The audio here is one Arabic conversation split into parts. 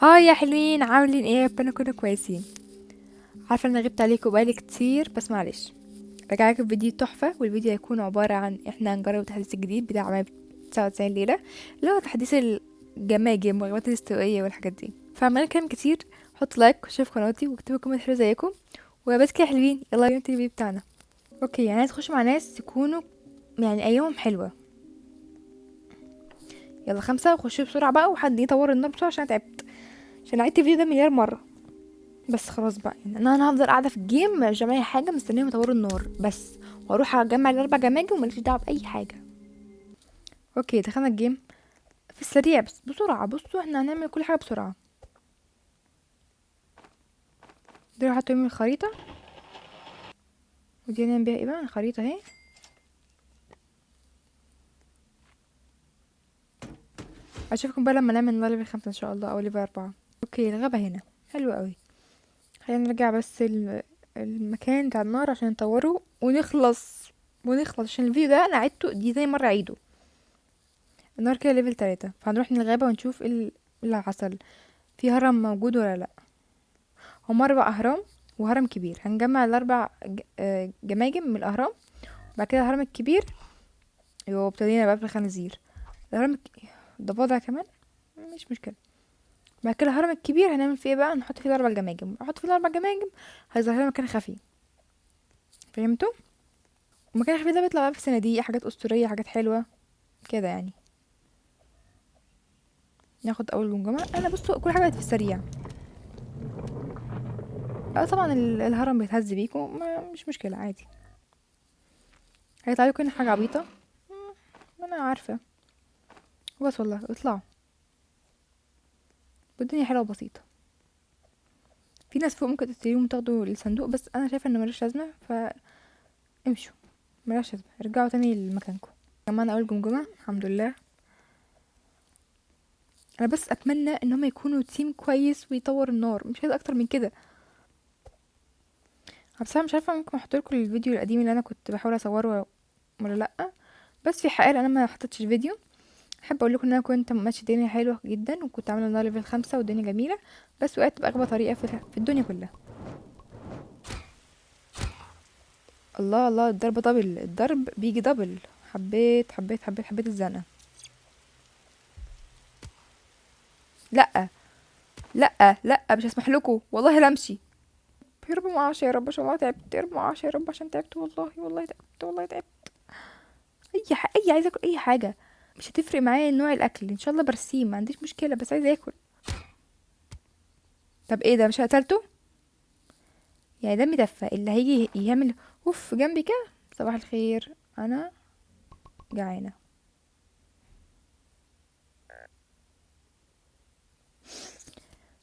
هاي يا حلوين، عاملين ايه؟ ربنا كنا كويسين. عارفه ان غبت عليكم بقالي كتير، بس معلش. رجعلكم بفيديو تحفه، والفيديو هيكون عباره عن احنا هنجرب التحديث الجديد بتاع ماب 99 ليله، اللي هو تحديث الجماجم والغابات الاستوائيه والحاجات دي. فعمال كلام كتير. حط لايك وشوف قناتي واكتبوا كومنت حلو زيكم. وبس كده يا حلوين، يلا بينا نبتدي الفيديو بتاعنا. اوكي، يعني عايز اخش مع ناس يكونوا يعني ايامهم حلوه. يلا 5، وخشوا بسرعه بقى، وحد يطور النار بسرعه عشان تعبت، عشان عدت الفيديو ده مليار مره. بس خلاص بقى، يعني انا هفضل قاعده في الجيم مش بعمل اي حاجه، مستنيهم يطوروا النار بس، واروح اجمع الاربع جماجم وماليش دعوه باي حاجه. اوكي، دخلنا الجيم في السريع بس بسرعه. بصوا، احنا هنعمل كل حاجه بسرعه. دي راح من الخريطه، ودي هنعمل بيها ايه بقى؟ الخريطه اهي. اشوفكم بقى لما نعمل ليفل 5 ان شاء الله، او ليفل 4. اوكي، الغابه هنا حلو قوي. خلينا نرجع بس المكان بتاع النار عشان نطوره ونخلص عشان الفيديو ده انا عدته دي زي مره عيده. النار كده ليفل 3، فهنروح من الغابه ونشوف ايه اللي حصل. في هرم موجود ولا لا؟ هما 4 اهرام وهرم كبير. هنجمع الاربع جماجم من الاهرام. بعد كده الهرم الكبير، يبقى ابتدينا بقى في الخنازير. الهرم الضفادع كمان، مش مشكله. بعد كده الهرم الكبير هنعمل فيه ايه بقى؟ نحط فيه الاربع جماجم. احط فيه الاربع جماجم هيظهر لنا مكان خفي. فهمتوا؟ المكان الخفي ده بيطلع بقى في صناديق، حاجات اسطوريه، حاجات حلوه كده يعني. ناخد اول جمجمه. انا بصوا كل حاجه في السريع. اه طبعا الهرم بيتهز بيكم، مش مشكله عادي. هيطلع لكم هنا حاجه عبيطه. ما انا عارفه. بس والله اطلعوا، والدنيا حلوه وبسيطه. في ناس فوق ممكن تشتريهم تاخدوا الصندوق، بس انا شايفه انه ملوش لازمه، فامشوا. ملوش لازمه، ارجعوا تاني لمكانكم. كمان اول جمجمه الحمد لله. انا بس اتمنى ان هم يكونوا تيم كويس ويطور النار، مش عايزه اكتر من كده. بصراحه مش عارفه، ممكن احط لكم الفيديو القديم اللي انا كنت بحاول اصوره ولا لا. بس في حقيقه انا ما حطيتش الفيديو. احب اقول لكم ان انا كنت ماشي الدنيا حلوه جدا، وكنت عامله النار ليفل 5 والدنيا جميله. بس وقعت باغبى طريقه في الدنيا كلها. الله الله، الضرب دبل، الضرب بيجي دبل. حبيت الزنقه. لا لا، مش هسمح لكم والله، لا امشي. يا رب معاش، يا رب عشان والله تعبت، يا رب معاش، يا رب عشان تعبت، والله تعبت، والله تعبت. اي عايزه اكل اي حاجه. مش هتفرق معايا نوع الاكل، ان شاء الله برسيم ما عنديش مشكله، بس عايزه اكل. طب ايه ده؟ مش قتلته؟ يعني ده مدفع اللي هيجي يعمل اوف جنبي كده؟ صباح الخير، انا جعانه.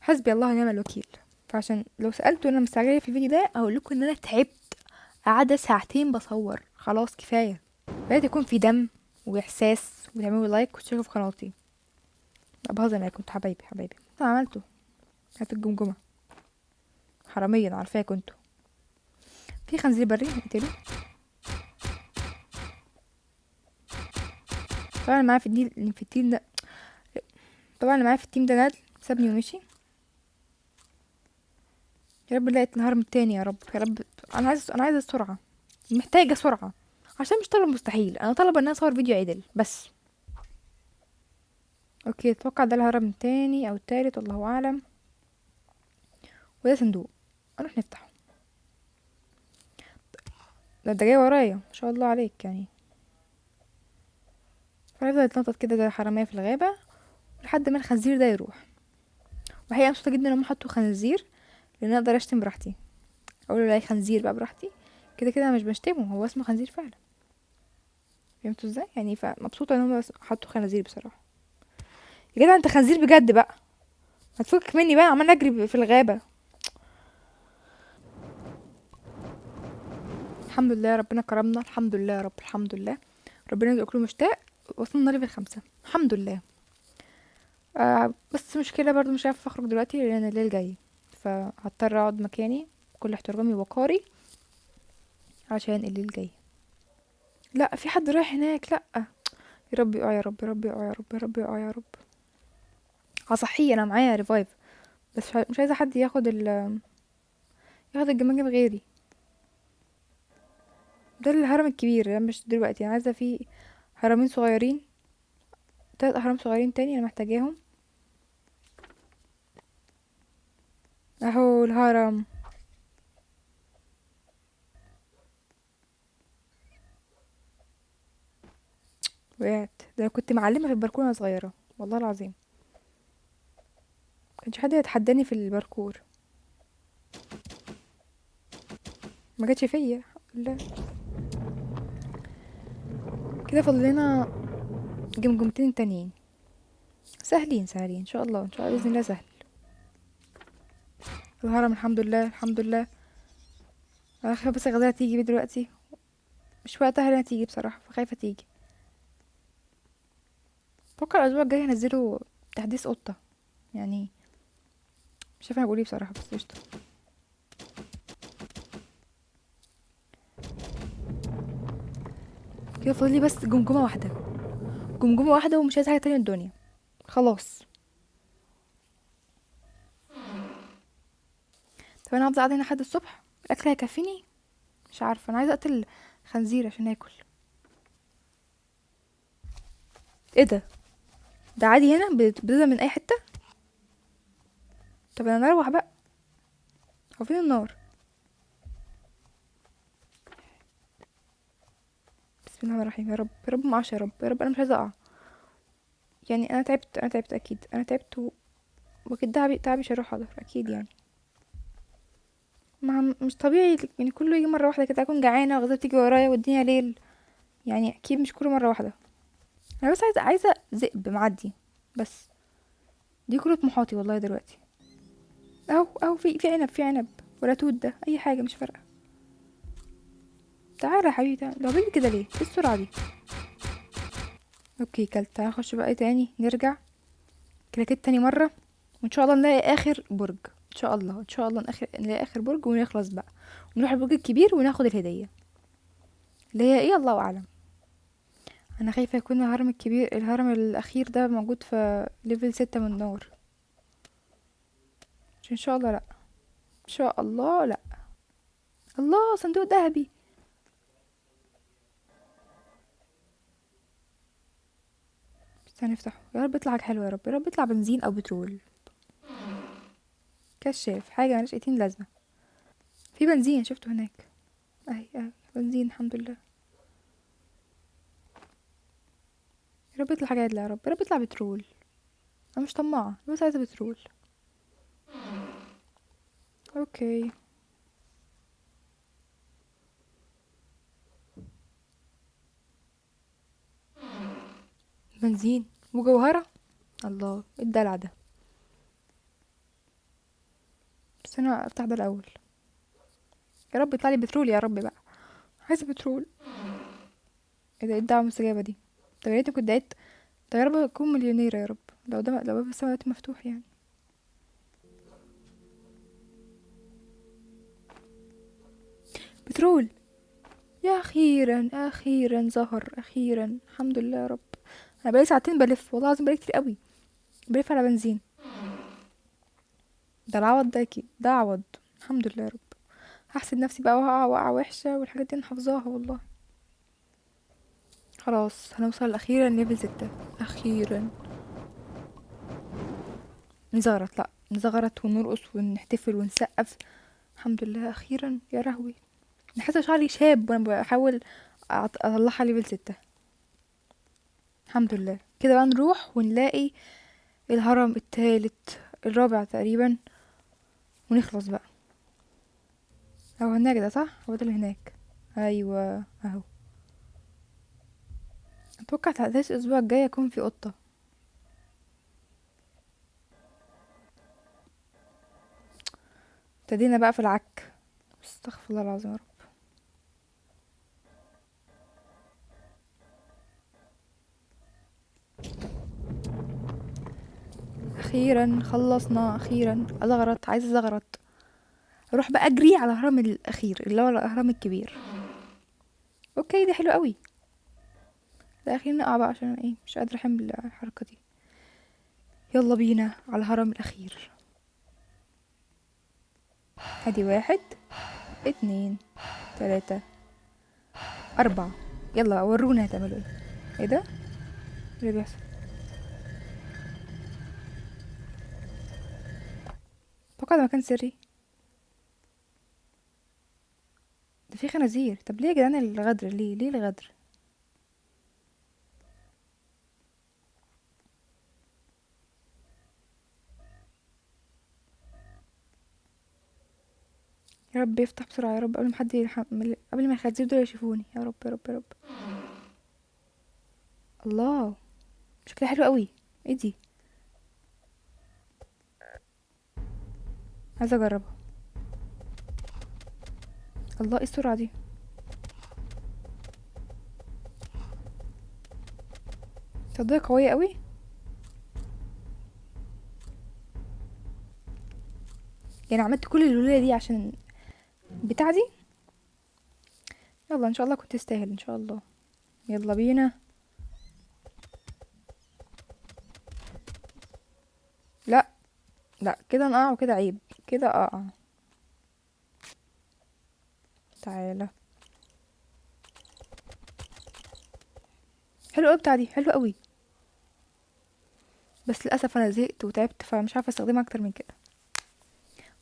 حسبي الله ونعم الوكيل. فعشان لو سالته انا مستعجله في الفيديو ده، اقول لكم ان انا تعبت. قاعده ساعتين بصور، خلاص كفايه. بدأت يكون في دم واحساس، وتعملوا لايك وتشتركوا في قناتي. لا بهزر معاكم، انتوا حبايبي. انا عملته. هات الجمجمه. حراميا عارفاكوا انتوا. في خنزير بري نقتله. طبعا اللي معايا في التيم ده. طبعا اللي معايا في التيم ده نادل سابني ومشي. يا رب لقيت الهرم التاني، يا رب يا رب. انا عايزه السرعه. محتاجه سرعه. عشان مش طالبه مستحيل، انا طالبه ان انا اصور فيديو عدل بس. اوكي، اتوقع ده الهرم التاني او التالت، الله اعلم. وده صندوق، نروح نفتحه. ده جاي ورايا ما شاء الله عليك يعني. فيفضل يتنطط كده زي حرامية في الغابة لحد ما الخنزير ده يروح. وحقيقة مبسوطة جدا ان هم حطوا خنزير، لان اقدر اشتم براحتي. اقول له لا خنزير بقى براحتي. كده كده أنا مش بشتمه، هو اسمه خنزير فعلا. فهمتوا ازاي يعني؟ فمبسوطة ان هم حطوا خنازير بصراحة. يا جدع انت خنزير بجد بقى، هتفكك مني بقى، عمال اجري في الغابة. الحمد لله ربنا كرمنا، الحمد لله يا رب، الحمد لله. ربنا يرزق كله مشتاق. وصلنا ليفل 5 الحمد لله. بس مشكلة برضو مش عارفة اخرج دلوقتي لان الليل جاي. فهضطر اقعد مكاني بكل احترامي ووقاري عشان الليل جاي. لا في حد رايح هناك، لا. يا رب يقع، يا رب يا رب يقع، يا رب يا رب يقع، يا رب. هصحيه، انا معايا ريفايف. بس مش عايزة حد ياخد الجماجم غيري. ده الهرم الكبير ده مش دلوقتي، انا عايزة فيه هرمين صغيرين، 3 اهرام صغيرين تاني انا محتاجاهم. اهو الهرم. وقعت. ده انا كنت معلمة في الباركور وانا صغيرة، والله العظيم مكانش حد يتحداني في الباركور. ما جاتش فيا. لا. كده فاضل لنا جمجمتين تانيين، سهلين سهلين ان شاء الله، ان شاء الله باذن الله سهل. الهرم الحمد لله الحمد لله. انا خايفه بس الغزاله تيجي دلوقتي، مش وقتها انها تيجي بصراحه، فخايفه تيجي. بفكر الاسبوع الجاي هنزله تحديث قطه يعني، مش عارفه انا بقول ايه بصراحه، بس قشطه. كده فاضل لي بس جمجمه واحده، جمجمه واحده، ومش عايزه حاجه تانية من الدنيا خلاص. طب انا هفضل قاعده هنا لحد الصبح؟ الاكل هيكفيني؟ مش عارفه، انا عايزه اقتل خنزير عشان اكل. ايه ده؟ ده عادي هنا بتبدا من اي حته؟ طب انا نروح بقى. هو فين النار؟ بسم الله الرحمن الرحيم. يا رب يا رب معاش، يا رب يا رب، انا مش عايزه اقع. يعني انا تعبت، انا تعبت اكيد، انا تعبت واكيد تعبي مش هيروح حاضر اكيد يعني. ما مش طبيعي يعني كله يجي مره واحده كده، اكون جعانه وغدا تيجي ورايا والدنيا ليل، يعني اكيد مش كله مره واحده. انا بس عايزه ذئب معدي بس، دي كل طموحاتي والله دلوقتي. اهو في عنب، في عنب ولا توت، ده اي حاجه مش فارقه. تعالى يا حبيبي تعالى، لو بيجي كده ليه؟ ايه السرعه دي؟ اوكي كلت. تعالى نخش بقى تاني، نرجع كده كده تاني مره، وان شاء الله نلاقي اخر برج. ان شاء الله ان شاء الله نلاقي اخر برج ونخلص بقى، ونروح البرج الكبير وناخد الهديه اللي هي ايه الله اعلم. انا خايفه يكون الهرم الكبير، الهرم الاخير ده موجود في ليفل 6 من النار. ان شاء الله لا، ان شاء الله لا. الله، صندوق ذهبي. استنى نفتحه، يا رب يطلع حاجه حلوه، يا رب يا رب يطلع بنزين او بترول. كشاف حاجه ملهاش 30 لازمه. في بنزين شفته هناك، اهي بنزين الحمد لله. يا رب يطلع حاجه عدله، يا رب يا رب يطلع بترول. انا مش طماعه، أنا بس عايزه بترول. اوكي. بنزين وجوهره. الله، إيه الدلع ده؟ بس انا افتح ده الاول. يا رب يطلع لي بترول يا رب بقى، عايزه بترول. ايه ده؟ ايه الدعوه المستجابه دي؟ طب يا ريتني كنت دعيت. طب يا رب اكون مليونيره يا رب، لو باب السما دلوقتي مفتوح يعني. بترول. يا اخيرا اخيرا ظهر، اخيرا الحمد لله يا رب. انا بقالي ساعتين بلف، والله العظيم بقالي كتير قوي بلف على بنزين. ده العوض ده اكيد، ده عوض. الحمد لله يا رب. هحسد نفسي بقى وهقع وقعة وحشة والحاجات دي انا حافظاها والله. خلاص هنوصل اخيرا ليفل 6. اخيرا. نزغرط، لا نزغرط ونرقص ونحتفل ونسقف. الحمد لله اخيرا، يا لهوي. انا حاسه شعري شاب وانا بحاول اطلعها ليفل 6. الحمد لله. كده بقى نروح ونلاقي الهرم التالت، الرابع تقريبا، ونخلص بقى. اهو هناك ده صح، هو ده اللي هناك. ايوه اهو. اتوقع تحديث الاسبوع الجاي يكون في قطة. ابتدينا بقى في العك. استغفر الله العظيم يا رب. اخيرا خلصنا، اخيرا ازغرط، عايزه ازغرط. اروح بقى اجري على الهرم الاخير اللي هو الهرم الكبير. اوكي ده حلو قوي. ده اخيرا نقع بقى عشان ايه، مش قادره احمل الحركه دي. يلا بينا على الهرم الاخير. ادي 1 2 3 4. يلا ورونا هتعملوا ايه. ايه ده؟ ايه اللي بيحصل؟ اتوقع ده مكان سري. ده في خنازير. طب ليه يا جدعان الغدر؟ ليه الغدر؟ يا رب يفتح بسرعة يا رب، قبل ما حد قبل ما الخنازير دول يشوفوني. يا رب يا رب يا رب. الله، شكلها حلو قوي. ايه دي؟ عايزة اجربها. الله، ايه السرعة دي؟ تصدقي قوية قوي. يعني عملت كل الليلة دي عشان بتاع دي. يلا ان شاء الله كنت تستاهل ان شاء الله. يلا بينا. لا لا، كده نقع وكده عيب. كده اقع. تعالى. حلو قوي بتاع دي، حلو قوي. بس للاسف انا زهقت وتعبت، فمش عارفه استخدمها اكتر من كده.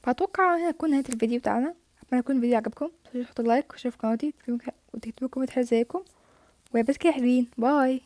فاتوقع هنا تكون نهايه الفيديو بتاعنا. اتمنى يكون الفيديو عجبكم. متنسوش تحطوا لايك وشوفوا قناتي وتكتبوا كومنت حلو زيكم. وبس كده يا حلوين، باي.